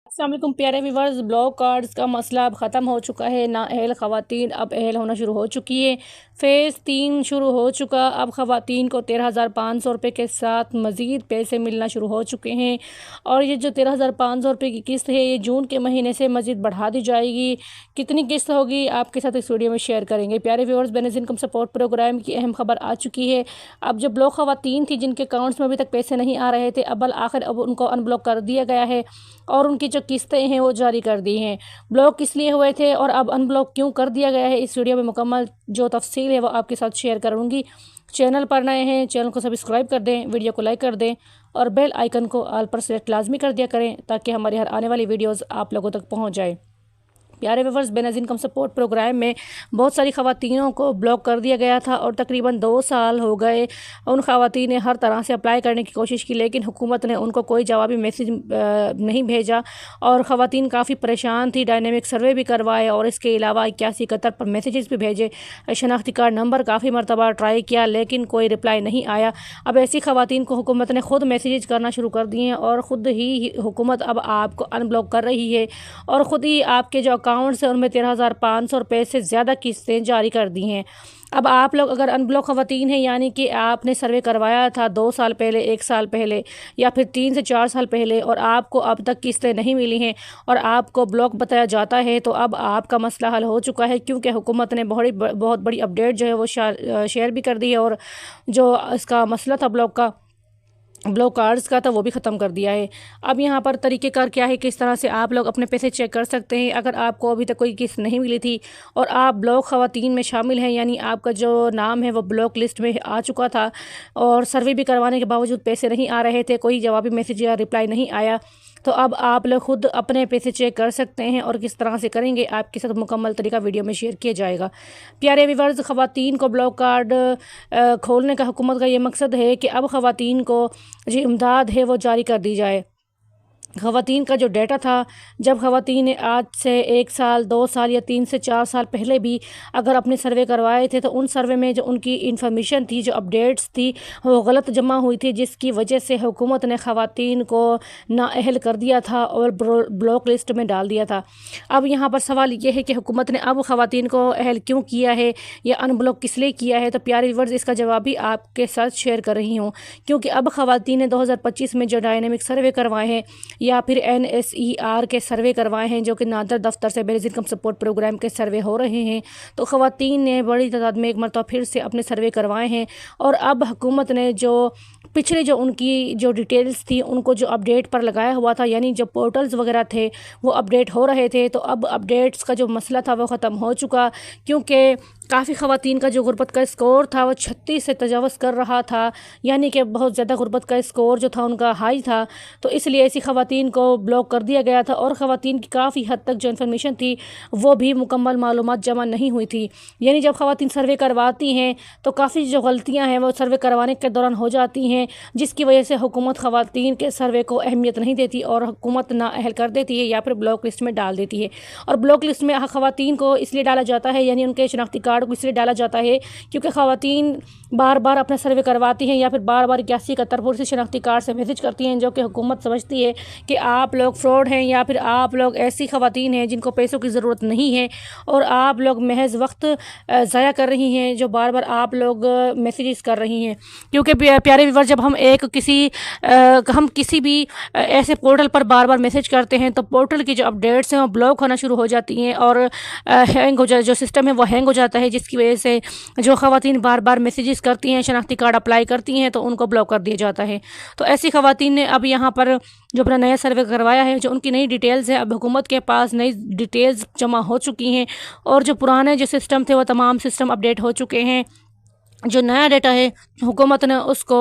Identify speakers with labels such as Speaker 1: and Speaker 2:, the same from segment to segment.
Speaker 1: السلام علیکم پیارے ویورز، بلاک کارڈز کا مسئلہ اب ختم ہو چکا ہے۔ نااہل خواتین اب اہل ہونا شروع ہو چکی ہے۔ فیز 3 شروع ہو چکا۔ اب خواتین کو 13,500 روپے کے ساتھ مزید پیسے ملنا شروع ہو چکے ہیں، اور یہ جو 13,500 روپے کی قسط ہے یہ جون کے مہینے سے مزید بڑھا دی جائے گی۔ کتنی قسط ہوگی آپ کے ساتھ اس ویڈیو میں شیئر کریں گے۔ پیارے viewers, Benazir income support programme کی اہم خبر آ چکی ہے۔ اب جو بلاک خواتین تھی جن کے اکاؤنٹس میں ابھی تک پیسے نہیں آ رہے تھے، اب ان کو ان بلاک کر دیا گیا ہے اور ان کی جو قسطیں ہیں وہ جاری کر دی ہیں۔ بلاک کس لیے ہوئے تھے اور اب ان بلاک کیوں کر دیا گیا ہے، اس ویڈیو میں مکمل جو تفصیل ہے وہ آپ کے ساتھ شیئر کروں گی۔ چینل پر نئے ہیں، چینل کو سبسکرائب کر دیں، ویڈیو کو لائک کر دیں اور بیل آئیکن کو آل پر سلیکٹ لازمی کر دیا کریں تاکہ ہماری ہر آنے والی ویڈیوز آپ لوگوں تک پہنچ جائے۔ پیارے viewers, Benazir income support programme میں بہت ساری خواتینوں کو بلاک کر دیا گیا تھا اور تقریباً 2 سال ہو گئے۔ ان خواتین نے ہر طرح سے اپلائی کرنے کی کوشش کی لیکن حکومت نے ان کو کوئی جوابی میسج نہیں بھیجا اور خواتین کافی پریشان تھی۔ ڈائنامک سروے بھی کروائے اور اس کے علاوہ 8171 پر میسیجز بھی بھیجے، شناختی کارڈ نمبر کافی مرتبہ ٹرائی کیا لیکن کوئی رپلائی نہیں آیا۔ اب ایسی خواتین کو حکومت نے خود میسیجز کرنا شروع کر دیے ہیں اور خود ہی حکومت اب آپ کو ان بلاک کر رہی ہے اور خود ہی آپ کے جو اکاؤنٹس ہیں ان میں 13,500 روپے سے زیادہ قسطیں جاری کر دی ہیں۔ اب آپ لوگ اگر ان بلاک خواتین ہیں، یعنی کہ آپ نے سروے کروایا تھا 2 سال پہلے، 1 سال پہلے یا پھر 3 سے 4 سال پہلے اور آپ کو اب تک قسطیں نہیں ملی ہیں اور آپ کو بلاک بتایا جاتا ہے، تو اب آپ کا مسئلہ حل ہو چکا ہے کیونکہ حکومت نے بہت بڑی اپڈیٹ جو ہے وہ شیئر بھی کر دی ہے اور جو اس کا مسئلہ تھا بلاک کارڈز کا تھا وہ بھی ختم کر دیا ہے۔ اب یہاں پر طریقہ کار کیا ہے، کس طرح سے آپ لوگ اپنے پیسے چیک کر سکتے ہیں اگر آپ کو ابھی تک کوئی قسط نہیں ملی تھی اور آپ بلاک خواتین میں شامل ہیں، یعنی آپ کا جو نام ہے وہ بلاک لسٹ میں آ چکا تھا اور سروے بھی کروانے کے باوجود پیسے نہیں آ رہے تھے، کوئی جوابی میسیج یا رپلائی نہیں آیا، تو اب آپ لوگ خود اپنے پیسے چیک کر سکتے ہیں اور کس طرح سے کریں گے آپ کے ساتھ مکمل طریقہ ویڈیو میں شیئر کیا جائے گا۔ پیارے ویورز، خواتین کو بلاک کارڈ کھولنے کا حکومت کا یہ مقصد ہے کہ اب خواتین کو جو امداد ہے وہ جاری کر دی جائے۔ خواتین کا جو ڈیٹا تھا، جب خواتین نے آج سے 1 سال 2 سال یا 3 سے 4 سال پہلے بھی اگر اپنے سروے کروائے تھے تو ان سروے میں جو ان کی انفارمیشن تھی، جو اپڈیٹس تھی وہ غلط جمع ہوئی تھی، جس کی وجہ سے حکومت نے خواتین کو نااہل کر دیا تھا اور بلاک لسٹ میں ڈال دیا تھا۔ اب یہاں پر سوال یہ ہے کہ حکومت نے اب خواتین کو اہل کیوں کیا ہے یا ان بلاک کس لیے کیا ہے، تو پیارے ویورز اس کا جواب بھی آپ کے ساتھ شیئر کر رہی ہوں کیونکہ اب خواتین نے 2025 میں جو ڈائنامک سروے کروائے ہیں یا پھر NSER کے سروے کروائے ہیں جو کہ نادر دفتر سے بینظیر انکم سپورٹ پروگرام کے سروے ہو رہے ہیں، تو خواتین نے بڑی تعداد میں ایک مرتبہ پھر سے اپنے سروے کروائے ہیں اور اب حکومت نے جو پچھلے جو ان کی جو ڈیٹیلز تھی ان کو جو اپڈیٹ پر لگایا ہوا تھا، یعنی جو پورٹلز وغیرہ تھے وہ اپڈیٹ ہو رہے تھے، تو اب اپڈیٹس کا جو مسئلہ تھا وہ ختم ہو چکا کیونکہ کافی خواتین کا جو غربت کا اسکور تھا وہ 36 سے تجاوز کر رہا تھا، یعنی کہ بہت زیادہ غربت کا اسکور جو تھا ان کا ہائی تھا، تو اس لیے ایسی خواتین کو بلاک کر دیا گیا تھا اور خواتین کی کافی حد تک جو انفارمیشن تھی وہ بھی مکمل معلومات جمع نہیں ہوئی تھی۔ یعنی جب خواتین سروے کرواتی ہیں تو کافی جو غلطیاں ہیں وہ سروے کروانے کے دوران ہو جاتی ہیں، جس کی وجہ سے حکومت خواتین کے سروے کو اہمیت نہیں دیتی اور حکومت نااہل کر دیتی ہے یا پھر بلاک لسٹ میں ڈال دیتی ہے۔ اور بلاک لسٹ میں خواتین کو اس لیے ڈالا جاتا ہے، یعنی ان کے شناختی کارڈ کو اس لیے ڈالا جاتا ہے کیونکہ خواتین بار بار اپنا سروے کرواتی ہیں یا پھر بار 8171 پر سے شناختی کارڈ سے میسج کرتی ہیں، جو کہ حکومت سمجھتی ہے کہ آپ لوگ فراڈ ہیں یا پھر آپ لوگ ایسی خواتین ہیں جن کو پیسوں کی ضرورت نہیں ہے اور آپ لوگ محض وقت ضائع کر رہی ہیں جو بار بار آپ لوگ میسیجز کر رہی ہیں۔ کیونکہ پیارے ویور، جب ہم کسی بھی ایسے پورٹل پر بار بار میسج کرتے ہیں تو پورٹل کی جو اپڈیٹس ہیں وہ بلاک ہونا شروع ہو جاتی ہیں اور جو سسٹم ہے وہ ہینگ ہو جاتا ہے، جس کی وجہ سے جو خواتین بار بار میسیجز کرتی ہیں، شناختی کارڈ اپلائی کرتی ہیں تو ان کو بلاک کر دیا جاتا ہے۔ تو ایسی خواتین نے اب یہاں پر جو اپنا نیا سروے کروایا ہے، جو ان کی نئی ڈیٹیلز ہے، اب حکومت کے پاس نئی ڈیٹیلز جمع ہو چکی ہیں اور جو پرانے جو سسٹم تھے وہ تمام سسٹم اپڈیٹ ہو چکے ہیں۔ جو نیا ڈیٹا ہے حکومت نے اس کو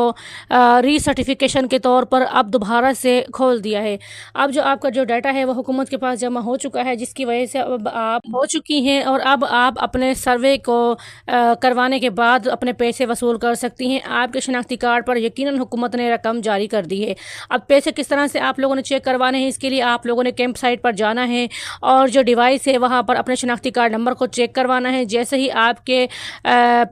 Speaker 1: ری سرٹیفیکیشن کے طور پر اب دوبارہ سے کھول دیا ہے۔ اب جو آپ کا جو ڈیٹا ہے وہ حکومت کے پاس جمع ہو چکا ہے، جس کی وجہ سے اب آپ ہو چکی ہیں اور اب آپ اپنے سروے کو کروانے کے بعد اپنے پیسے وصول کر سکتی ہیں۔ آپ کے شناختی کارڈ پر یقیناً حکومت نے رقم جاری کر دی ہے۔ اب پیسے کس طرح سے آپ لوگوں نے چیک کروانے ہیں، اس کے لیے آپ لوگوں نے کیمپ سائٹ پر جانا ہے اور جو ڈیوائس ہے وہاں پر اپنے شناختی کارڈ نمبر کو چیک کروانا ہے۔ جیسے ہی آپ کے